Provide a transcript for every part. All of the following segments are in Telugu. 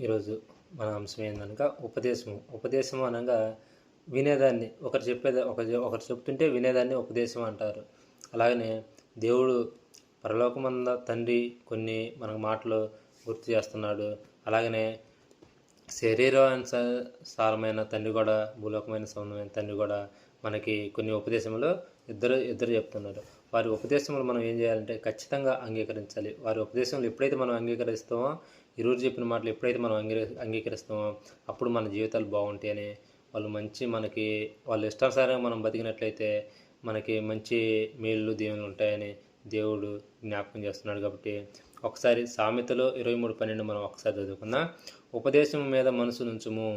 ఈరోజు మన అంశం ఏందనగా ఉపదేశము అనగా వినేదాన్ని, ఒకరు చెప్తుంటే వినేదాన్ని ఉపదేశం అంటారు. అలాగనే దేవుడు పరలోకమంద తండ్రి కొన్ని మనకు మాటలు గుర్తు చేస్తున్నాడు. అలాగనే శరీరానుసారమైన తండ్రి కూడా, భూలోకమైన సంబంధమైన తండ్రి కూడా మనకి కొన్ని ఉపదేశములు ఇద్దరు చెప్తున్నారు. వారి ఉపదేశములు మనం ఏం చేయాలంటే ఖచ్చితంగా అంగీకరించాలి. వారి ఉపదేశములు ఎప్పుడైతే మనం అంగీకరిస్తామో, ఈరోజు చెప్పిన మాటలు ఎప్పుడైతే మనం అంగీకరిస్తామో అప్పుడు మన జీవితాలు బాగుంటాయని, మనకి వాళ్ళ ఇష్టానుసారంగా మనం బతికినట్లయితే మనకి మంచి మేలు దీవెనలు ఉంటాయని దేవుడు జ్ఞాపకం చేస్తున్నాడు. కాబట్టి ఒకసారి సామెతలో 23:12 మనం ఒకసారి చదువుకుందాం. ఉపదేశం మీద మనసు నుంచుము.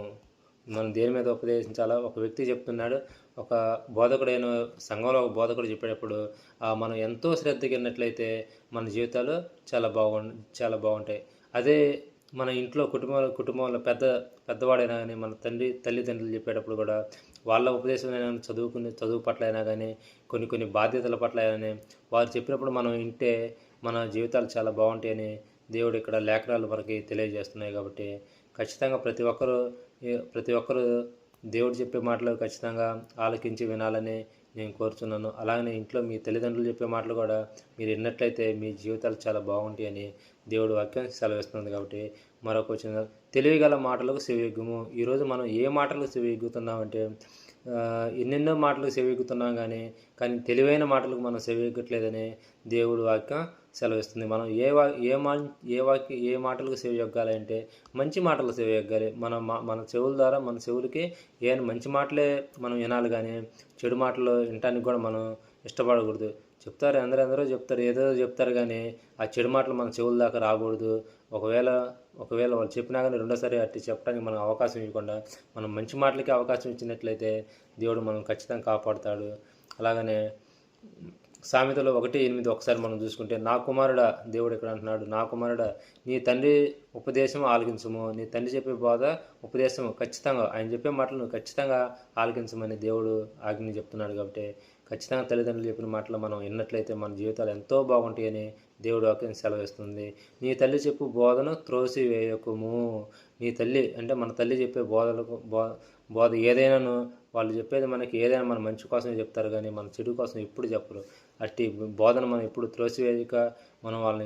మనం దేని మీద ఉపదేశించాలో ఒక వ్యక్తి చెప్తున్నాడు. ఒక బోధకుడైన సంఘంలో ఒక బోధకుడు చెప్పేటప్పుడు మనం ఎంతో శ్రద్ధగా విన్నట్లయితే మన జీవితాలు చాలా బాగుంటాయి. అదే మన ఇంట్లో కుటుంబంలో పెద్దవాడైనా కానీ, మన తల్లిదండ్రులు చెప్పేటప్పుడు కూడా వాళ్ళ ఉపదేశం చదువు పట్ల అయినా కానీ, కొన్ని బాధ్యతల పట్ల అయినా వారు చెప్పినప్పుడు మనం వింటే మన జీవితాలు చాలా బాగుంటాయని దేవుడు ఇక్కడ లేఖనాలు మనకి తెలియజేస్తున్నాయి. కాబట్టి ఖచ్చితంగా ప్రతి ఒక్కరూ దేవుడు చెప్పే మాటలు ఖచ్చితంగా ఆలకించి వినాలని నేను కోరుతున్నాను. అలాగనే ఇంట్లో మీ తల్లిదండ్రులు చెప్పే మాటలు కూడా మీరు విన్నట్లయితే మీ జీవితాలు చాలా బాగుంటాయని దేవుడు వాక్యం సెలవిస్తుంది. కాబట్టి మరొక వచ్చిన తెలివిగల మాటలకు చెవియొగ్గుము. ఈరోజు మనం ఏ మాటలకు చెవియొగ్గుతున్నామంటే ఎన్నెన్నో మాటలకు చెవియొగ్గుతున్నాం కానీ తెలివైన మాటలకు మనం చెవియొగ్గట్లేదని దేవుడు వాక్యం సెలవిస్తుంది. మనం ఏ మాటలకు చెవియొగ్గాలంటే మంచి మాటలకు చెవియొగ్గాలి. మన చెవుల ద్వారా మన చెవులకి మంచి మాటలే మనం వినాలి, కానీ చెడు మాటలు వినటానికి కూడా మనం ఇష్టపడకూడదు. చెప్తారు, అందరూ చెప్తారు, ఏదో చెప్తారు, కానీ ఆ చెడు మాటలు మన చెవుల దాకా రాకూడదు. ఒకవేళ వాళ్ళు చెప్పినా కానీ రెండోసారి అట్టి చెప్పడానికి మనం అవకాశం ఇవ్వకుండా మనం మంచి మాటలకి అవకాశం ఇచ్చినట్లయితే దేవుడు మనం ఖచ్చితంగా కాపాడుతాడు. అలాగనే సామెతలో 1:8 ఒకసారి మనం చూసుకుంటే, నా కుమారుడా, దేవుడు ఇక్కడ అంటున్నాడు, నా కుమారుడా నీ తండ్రి ఉపదేశం ఆలకించము. నీ తండ్రి చెప్పే ఉపదేశం ఖచ్చితంగా, ఆయన చెప్పే మాటలు ఖచ్చితంగా ఆలకించమని దేవుడు ఆజ్ఞ చెప్తున్నాడు. కాబట్టి ఖచ్చితంగా తల్లిదండ్రులు చెప్పిన మాటలు మనం విన్నట్లయితే మన జీవితాలు ఎంతో బాగుంటాయని దేవుడు వాక్యం సెలవిస్తుంది. నీ తల్లి చెప్పు బోధను త్రోసి వేయకుము. నీ తల్లి అంటే మన తల్లి చెప్పే బోధ ఏదైనాను, వాళ్ళు చెప్పేది మనకి ఏదైనా మన మంచి కోసమే చెప్తారు, కానీ మన చెడు కోసం ఎప్పుడు చెప్పరు. అట్టి బోధన మనం ఎప్పుడు త్రోసివేయక మనం వాళ్ళని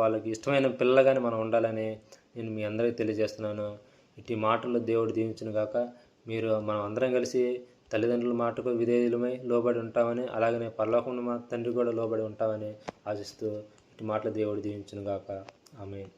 వాళ్ళకి ఇష్టమైన పిల్లగానే మనం ఉండాలని నేను మీ అందరికీ తెలియజేస్తున్నాను. ఇట్టి మాటలు దేవుడు దీవించును గాక. మనం అందరం కలిసి తల్లిదండ్రుల మాటకు విధేయులమై లోబడి ఉంటామని, అలాగనే పరలోకమున్న మా తండ్రి కూడా లోబడి ఉంటామని ఆశిస్తూ ఇట్టి మాటలు దేవుడు దీవించును గాక. ఆమేన్.